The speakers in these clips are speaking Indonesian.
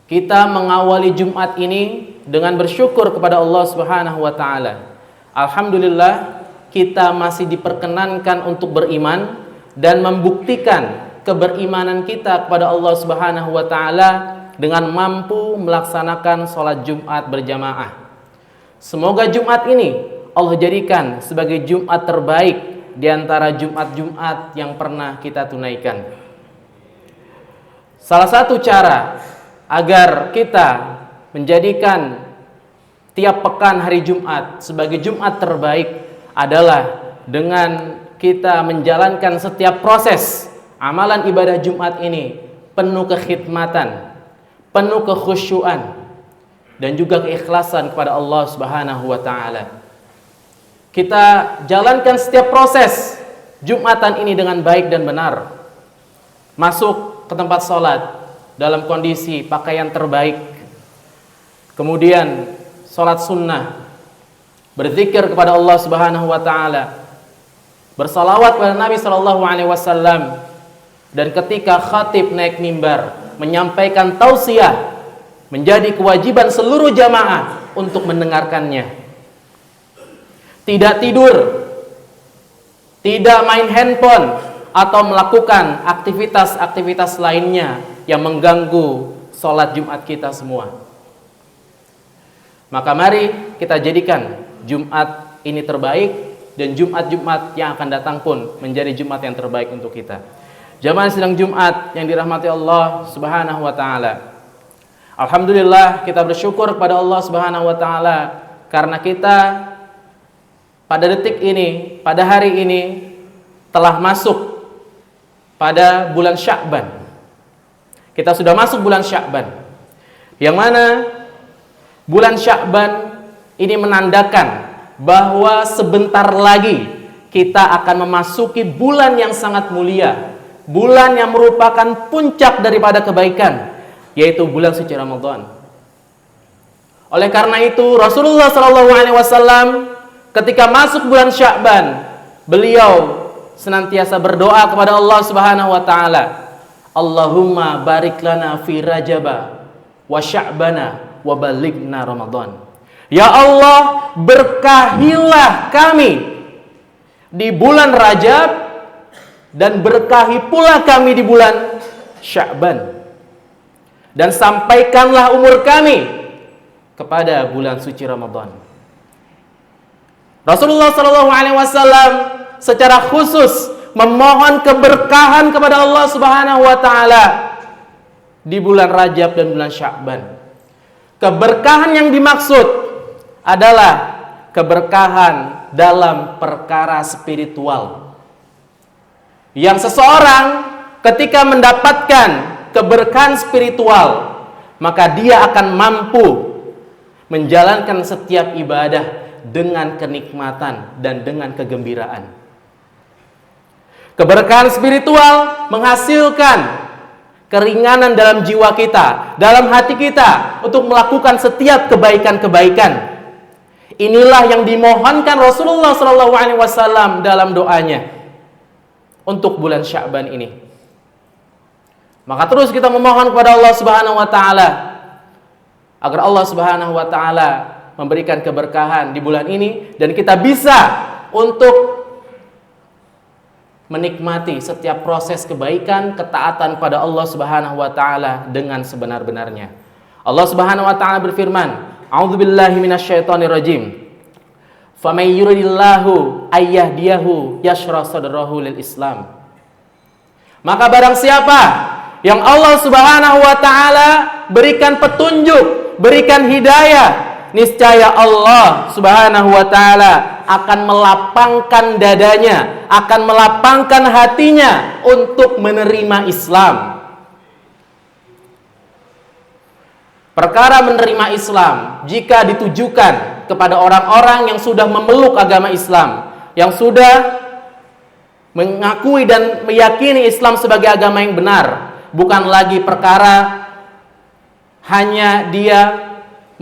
kita mengawali Jumat ini dengan bersyukur kepada Allah Subhanahu wa taala. Alhamdulillah, kita masih diperkenankan untuk beriman dan membuktikan keberimanan kita kepada Allah Subhanahu wa taala dengan mampu melaksanakan sholat Jumat berjamaah. Semoga Jumat ini Allah jadikan sebagai Jumat terbaik di antara Jumat-Jumat yang pernah kita tunaikan. Salah satu cara agar kita menjadikan tiap pekan hari Jumat sebagai Jumat terbaik adalah dengan kita menjalankan setiap proses amalan ibadah Jumat ini penuh kekhidmatan, penuh kekhusyuan, dan juga keikhlasan kepada Allah Subhanahu wa taala. Kita jalankan setiap proses Jumatan ini dengan baik dan benar. Masuk ke tempat sholat dalam kondisi pakaian terbaik. Kemudian sholat sunnah, berzikir kepada Allah Subhanahu wa taala, bersalawat kepada Nabi sallallahu alaihi wasallam, dan ketika khatib naik mimbar menyampaikan tausiah, menjadi kewajiban seluruh jamaah untuk mendengarkannya. Tidak tidur, tidak main handphone, atau melakukan aktivitas-aktivitas lainnya yang mengganggu sholat Jumat kita semua. Maka mari kita jadikan Jumat ini terbaik, dan Jumat-Jumat yang akan datang pun menjadi Jumat yang terbaik untuk kita. Jamaah sidang Jumat yang dirahmati Allah Subhanahu wa taala. Alhamdulillah, kita bersyukur kepada Allah Subhanahu wa taala karena kita pada detik ini, pada hari ini telah masuk pada bulan Sya'ban. Kita sudah masuk bulan Sya'ban, yang mana bulan Sya'ban ini menandakan bahwa sebentar lagi kita akan memasuki bulan yang sangat mulia, bulan yang merupakan puncak daripada kebaikan, yaitu bulan suci Ramadan. Oleh karena itu Rasulullah SAW ketika masuk bulan Sya'ban, beliau senantiasa berdoa kepada Allah Subhanahu wa taala, Allahumma barik lana fi Rajaba wa Sya'bana wa balighna Ramadan. Ya Allah, berkahilah kami di bulan Rajab dan berkahi pula kami di bulan Sya'ban, dan sampaikanlah umur kami kepada bulan suci Ramadan. Rasulullah SAW secara khusus memohon keberkahan kepada Allah Subhanahu wa taala di bulan Rajab dan bulan Sya'ban. Keberkahan yang dimaksud adalah keberkahan dalam perkara spiritual, yang seseorang ketika mendapatkan keberkahan spiritual, maka dia akan mampu menjalankan setiap ibadah dengan kenikmatan dan dengan kegembiraan. Keberkahan spiritual menghasilkan keringanan dalam jiwa kita, dalam hati kita untuk melakukan setiap kebaikan-kebaikan. Inilah yang dimohonkan Rasulullah SAW dalam doanya untuk bulan Sya'ban ini. Maka terus kita memohon kepada Allah Subhanahu wa taala agar Allah Subhanahu wa taala memberikan keberkahan di bulan ini, dan kita bisa untuk menikmati setiap proses kebaikan, ketaatan pada Allah Subhanahu wa taala dengan sebenar-benarnya. Allah Subhanahu wa taala berfirman, A'udzubillahi minasyaitonirrajim. Faman yuridillahu ayyahdiyahu yashrah sadrahu lil Islam. Maka barang siapa yang Allah Subhanahu wa taala berikan petunjuk, berikan hidayah, niscaya Allah Subhanahu wa taala akan melapangkan dadanya, akan melapangkan hatinya untuk menerima Islam. Perkara menerima Islam jika ditujukan kepada orang-orang yang sudah memeluk agama Islam, yang sudah mengakui dan meyakini Islam sebagai agama yang benar, bukan lagi perkara hanya dia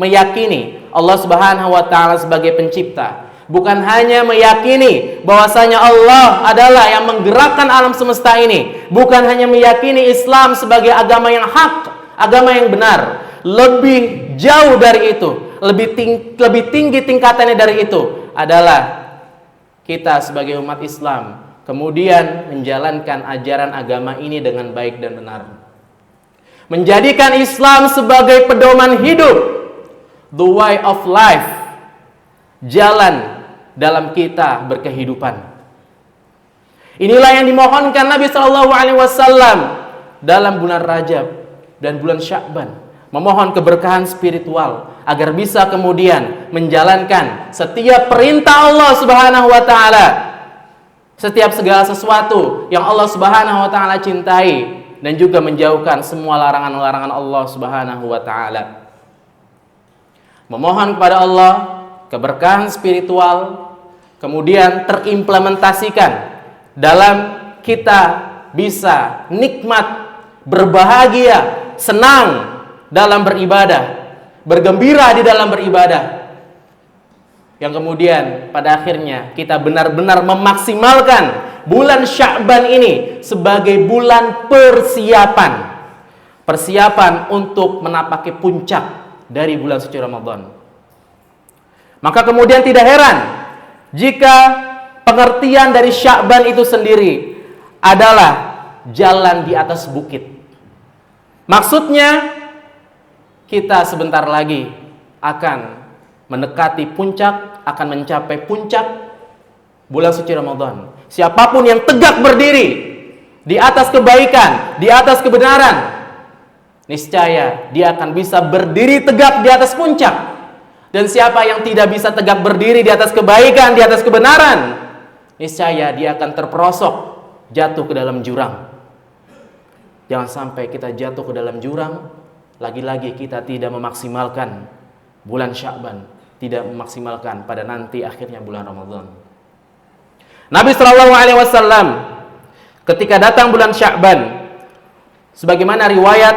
meyakini Allah Subhanahu wa taala sebagai pencipta, bukan hanya meyakini bahwasanya Allah adalah yang menggerakkan alam semesta ini, bukan hanya meyakini Islam sebagai agama yang hak, agama yang benar, lebih jauh dari itu, lebih tinggi tingkatannya dari itu adalah kita sebagai umat Islam kemudian menjalankan ajaran agama ini dengan baik dan benar. Menjadikan Islam sebagai pedoman hidup, the way of life, jalan dalam kita berkehidupan. Inilah yang dimohonkan Nabi Shallallahu Alaihi Wasallam dalam bulan Rajab dan bulan Sya'ban, memohon keberkahan spiritual agar bisa kemudian menjalankan setiap perintah Allah Subhanahu Wa Taala, setiap segala sesuatu yang Allah Subhanahu Wa Taala cintai, dan juga menjauhkan semua larangan-larangan Allah Subhanahu Wa Taala. Memohon kepada Allah keberkahan spiritual, kemudian terimplementasikan dalam kita bisa nikmat, berbahagia, senang dalam beribadah, bergembira di dalam beribadah, yang kemudian pada akhirnya kita benar-benar memaksimalkan bulan Sya'ban ini sebagai bulan persiapan untuk menapaki puncak dari bulan suci Ramadan. Maka kemudian tidak heran jika pengertian dari Sya'ban itu sendiri adalah jalan di atas bukit. Maksudnya kita sebentar lagi akan mendekati puncak, akan mencapai puncak bulan suci Ramadan. Siapapun yang tegak berdiri di atas kebaikan, di atas kebenaran, niscaya dia akan bisa berdiri tegak di atas puncak. Dan siapa yang tidak bisa tegak berdiri di atas kebaikan, di atas kebenaran, niscaya dia akan terperosok jatuh ke dalam jurang. Jangan sampai kita jatuh ke dalam jurang. Lagi-lagi kita tidak memaksimalkan bulan Sya'ban, tidak memaksimalkan pada nanti akhirnya bulan Ramadan. Nabi Shallallahu Alaihi Wasallam ketika datang bulan Sya'ban, sebagaimana riwayat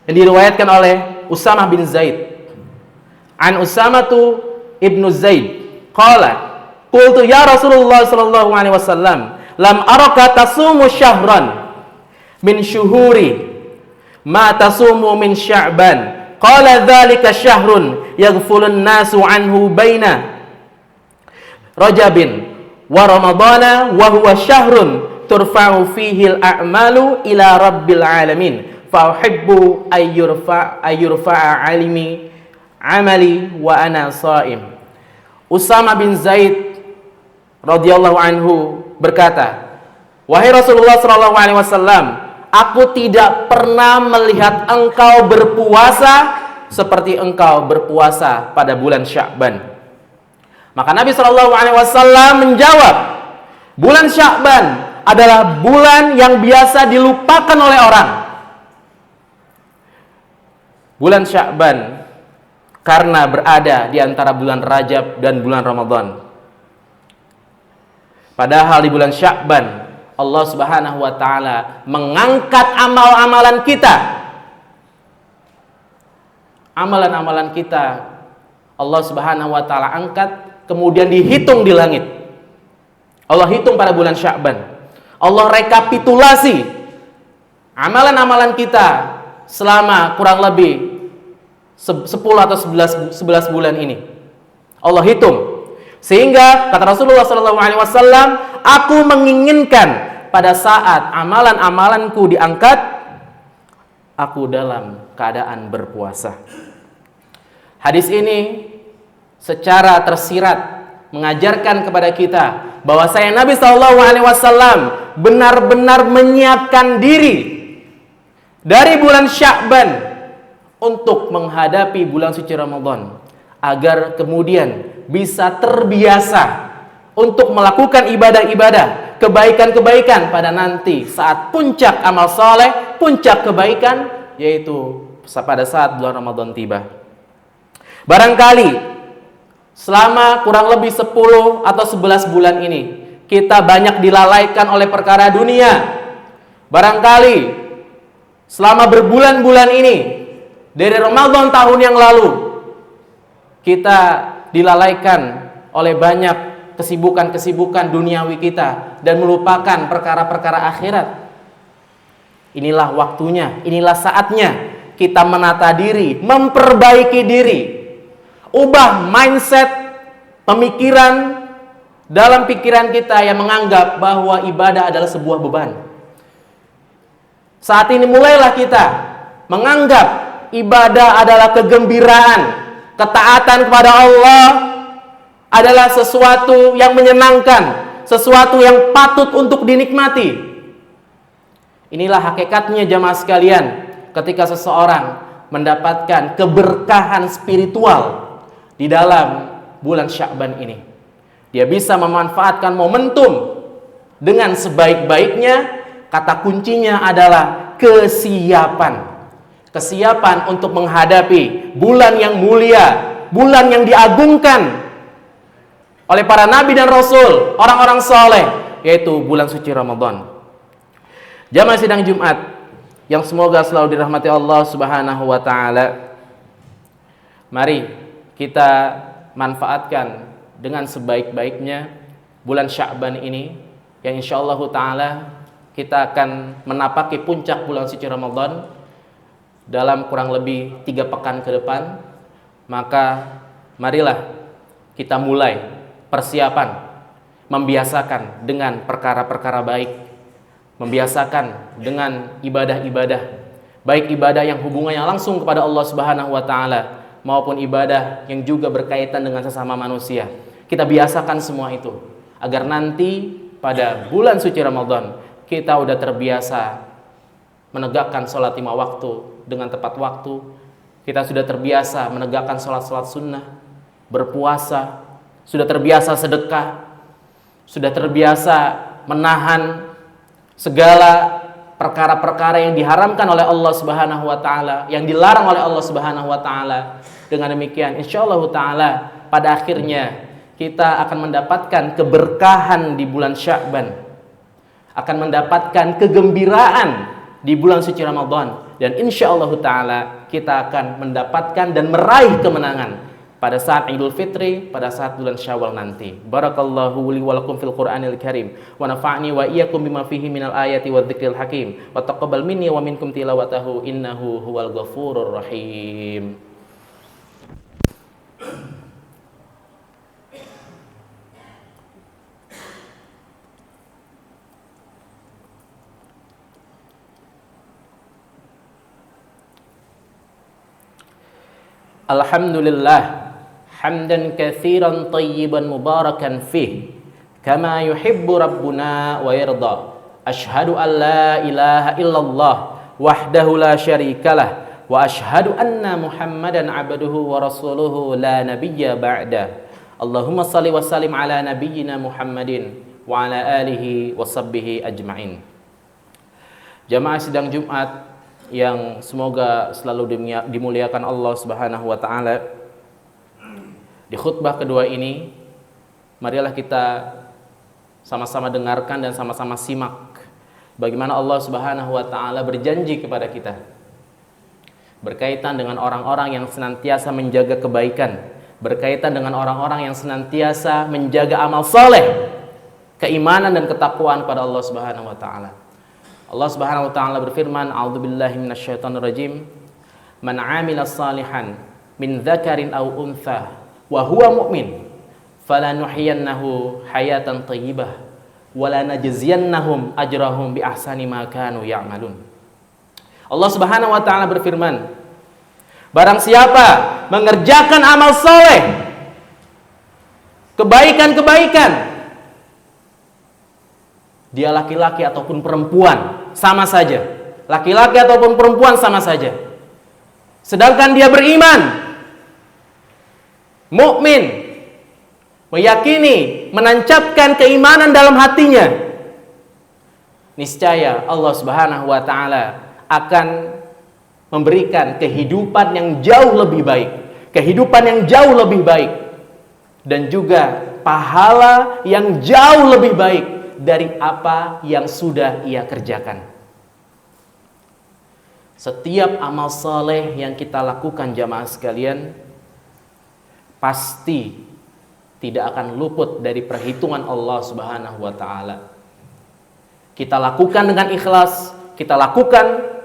yang diriwayatkan oleh Usamah bin Zaid, an Usamatu ibnu Zaid, qala qultu ya Rasulullah sallallahu alaihi wasallam, lam araka tasumu syahran min syuhuri ma tasumu min Sya'ban. Qala dzalika syahrun yaghfulun nasu anhu baina Rajabin wa Ramadana wa huwa syahrun turfa'u fihi al-a'malu ila rabbil alamin fa uhibbu ayyurfa'a amali wa ana sha'im. Usamah bin Zaid radhiyallahu anhu berkata, wahai Rasulullah sallallahu alaihi wasallam, aku tidak pernah melihat engkau berpuasa seperti engkau berpuasa pada bulan Sya'ban. Maka Nabi sallallahu alaihi wasallam menjawab, bulan Sya'ban adalah bulan yang biasa dilupakan oleh orang. Bulan Sya'ban karena berada di antara bulan Rajab dan bulan Ramadan. Padahal di bulan Sya'ban Allah Subhanahu wa taala mengangkat amal-amalan kita. Amalan-amalan kita Allah Subhanahu wa taala angkat, kemudian dihitung di langit. Allah hitung pada bulan Sya'ban. Allah rekapitulasi amalan-amalan kita selama kurang lebih 10 atau 11 bulan ini. Allah hitung. Sehingga kata Rasulullah SAW, aku menginginkan pada saat amalan-amalanku diangkat, aku dalam keadaan berpuasa. Hadis ini secara tersirat mengajarkan kepada kita bahwa Nabi SAW benar-benar menyiapkan diri dari bulan Sya'ban untuk menghadapi bulan suci Ramadan, agar kemudian bisa terbiasa untuk melakukan ibadah-ibadah, kebaikan-kebaikan pada nanti saat puncak amal saleh, puncak kebaikan, yaitu pada saat bulan Ramadan tiba. Barangkali selama kurang lebih 10 atau 11 bulan ini kita banyak dilalaikan oleh perkara dunia. Barangkali selama berbulan-bulan ini dari Ramadan tahun yang lalu kita dilalaikan oleh banyak kesibukan-kesibukan duniawi kita dan melupakan perkara-perkara akhirat. Inilah waktunya, inilah saatnya kita menata diri, memperbaiki diri, ubah mindset, pemikiran dalam pikiran kita yang menganggap bahwa ibadah adalah sebuah beban. Saat ini mulailah kita menganggap ibadah adalah kegembiraan, ketaatan kepada Allah adalah sesuatu yang menyenangkan, sesuatu yang patut untuk dinikmati. Inilah hakikatnya jamaah sekalian, ketika seseorang mendapatkan keberkahan spiritual di dalam bulan Sya'ban ini. Dia bisa memanfaatkan momentum dengan sebaik-baiknya. Kata kuncinya adalah kesiapan. Kesiapan untuk menghadapi bulan yang mulia, bulan yang diagungkan oleh para nabi dan rasul, orang-orang soleh, yaitu bulan suci Ramadan. Jamaah sidang Jumat yang semoga selalu dirahmati Allah Subhanahu wa taala. Mari kita manfaatkan dengan sebaik-baiknya bulan Sya'ban ini, yang insyaallah taala kita akan menapaki puncak bulan suci Ramadan dalam kurang lebih 3 pekan ke depan. Maka marilah kita mulai persiapan, membiasakan dengan perkara-perkara baik, membiasakan dengan ibadah-ibadah, baik ibadah yang hubungannya langsung kepada Allah Subhanahu wa taala maupun ibadah yang juga berkaitan dengan sesama manusia. Kita biasakan semua itu agar nanti pada bulan suci Ramadan kita udah terbiasa menegakkan sholat 5 waktu dengan tepat waktu. Kita sudah terbiasa menegakkan sholat-sholat sunnah, berpuasa, sudah terbiasa sedekah, sudah terbiasa menahan segala perkara-perkara yang diharamkan oleh Allah Subhanahu wa taala, yang dilarang oleh Allah Subhanahu wa taala. Dengan demikian insyaallah taala pada akhirnya kita akan mendapatkan keberkahan di bulan Sya'ban, akan mendapatkan kegembiraan di bulan suci Ramadan, dan insyaallah taala kita akan mendapatkan dan meraih kemenangan pada saat Idul Fitri, pada saat bulan Syawal nanti. Barakallahu li wa lakum fil Qur'anil Karim wa nafa'ni wa iyyakum bima fihi minal ayati wadh-dhikril hakim wa taqabbal minni wa minkum tilawatahu innahu huwal ghafurur rahim. Alhamdulillah hamdan katsiran tayyiban mubarakan fih kama yuhibbu rabbuna wa yarda. Asyhadu an la ilaha illallah wahdahu la syarikalah wa asyhadu anna Muhammadan abduhu wa rasuluhu la nabiyya ba'da. Allahumma salli wa sallim ala nabiyyina Muhammadin wa ala alihi wa sahbihi ajma'in. Jamaah sidang Jumat yang semoga selalu dimuliakan Allah Subhanahu wa taala. Di khutbah kedua ini, marilah kita sama-sama dengarkan dan sama-sama simak bagaimana Allah Subhanahu wa taala berjanji kepada kita berkaitan dengan orang-orang yang senantiasa menjaga kebaikan, berkaitan dengan orang-orang yang senantiasa menjaga amal saleh, keimanan dan ketakwaan kepada Allah Subhanahu wa taala. Allah Subhanahu wa taala berfirman, a'udzubillahi minasyaitonir rajim, man 'amila salihan min dzakarin aw untha wa huwa mu'min falanuhyiyannahu hayatan thayyibah wa lanajziyannahum ajrahum bi ahsani ma kanu ya'malun. Allah Subhanahu wa taala berfirman, barang siapa mengerjakan amal saleh, kebaikan-kebaikan, dia laki-laki ataupun perempuan sama saja, laki-laki ataupun perempuan sama saja, sedangkan dia beriman, mukmin, meyakini, menancapkan keimanan dalam hatinya, niscaya Allah Subhanahu wa taala akan memberikan kehidupan yang jauh lebih baik, kehidupan yang jauh lebih baik, dan juga pahala yang jauh lebih baik dari apa yang sudah ia kerjakan. Setiap amal saleh yang kita lakukan jamaah sekalian pasti tidak akan luput dari perhitungan Allah Subhanahu wa taala. Kita lakukan dengan ikhlas, kita lakukan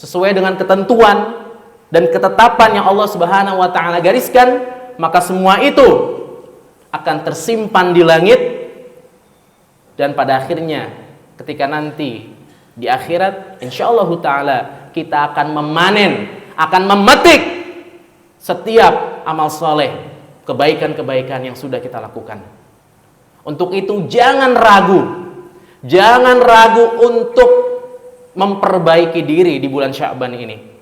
sesuai dengan ketentuan, dan ketetapan yang Allah Subhanahu wa taala gariskan, maka semua itu akan tersimpan di langit, dan pada akhirnya ketika nanti di akhirat insyaallah taala kita akan memanen, akan memetik setiap amal soleh, kebaikan-kebaikan yang sudah kita lakukan. Untuk itu jangan ragu untuk memperbaiki diri di bulan Sya'ban ini.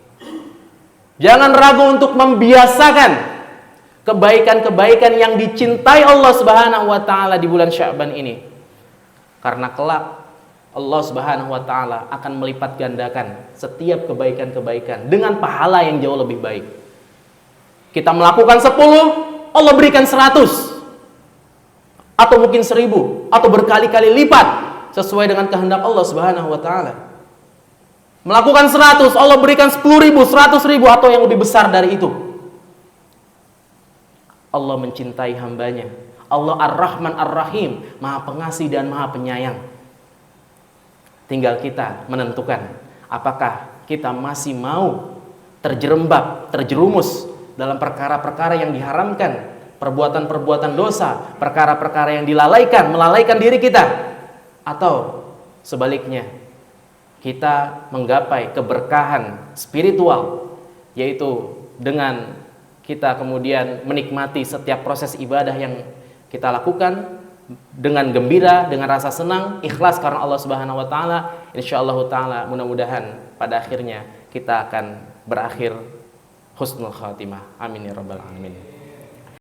Jangan ragu untuk membiasakan kebaikan-kebaikan yang dicintai Allah Subhanahu wa taala di bulan Sya'ban ini. Karena kelak Allah Subhanahu wa taala akan melipat gandakan setiap kebaikan-kebaikan dengan pahala yang jauh lebih baik. Kita melakukan 10, Allah berikan 100. Atau mungkin 1000, atau berkali-kali lipat sesuai dengan kehendak Allah Subhanahu wa taala. Melakukan 100, Allah berikan 10.000, 100.000, atau yang lebih besar dari itu. Allah mencintai hambanya. Allah Ar-Rahman Ar-Rahim, Maha Pengasih dan Maha Penyayang. Tinggal kita menentukan apakah kita masih mau terjerumus dalam perkara-perkara yang diharamkan, perbuatan-perbuatan dosa, perkara-perkara yang melalaikan diri kita, atau sebaliknya kita menggapai keberkahan spiritual, yaitu dengan kita kemudian menikmati setiap proses ibadah yang kita lakukan dengan gembira, dengan rasa senang, ikhlas karena Allah Subhanahu wa taala. Insyaallah taala mudah-mudahan pada akhirnya kita akan berakhir husnul khatimah. Amin ya rabbal alamin.